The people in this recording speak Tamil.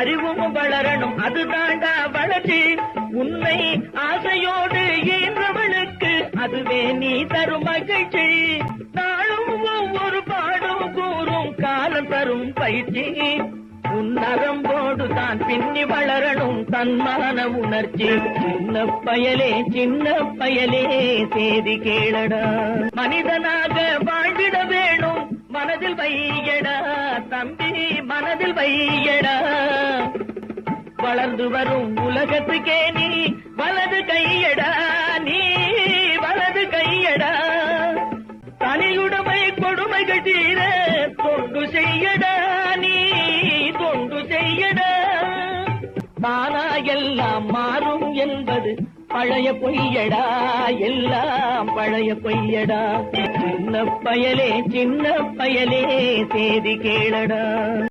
அறிவும் வளரணும், அதுதாண்டா வளர்ச்சி. உன்னை ஆசையோடு ஈன்றவனுக்கு அதுவே நீ தரும் மகிழ்ச்சி. நாளும் ஒவ்வொரு பாடும் கூறும் காலம் தரும் பயிற்சி. உன் நரம்போடு தான் பின்னி வளரணும் தன்மான உணர்ச்சி. சின்ன பயலே சேதி கேளடா. மனிதனாக வாழ்ந்திட வேணும், மனதில் வையடா தம்பி, மனதில் வையடா. வளர்ந்து வரும் உலகத்துக்கே நீ வலது கையடா, நீ வலது கையடா. தனியுடைமை கொடுமைகள் தீர தொண்டு செய்யடா, நீ தொண்டு செய்யடா. தானா எல்லாம் மாறும் என்பது பழைய பொய்யடா, எல்லாம் பழைய பொய்யடா. சின்ன பயலே சேதி கேளடா.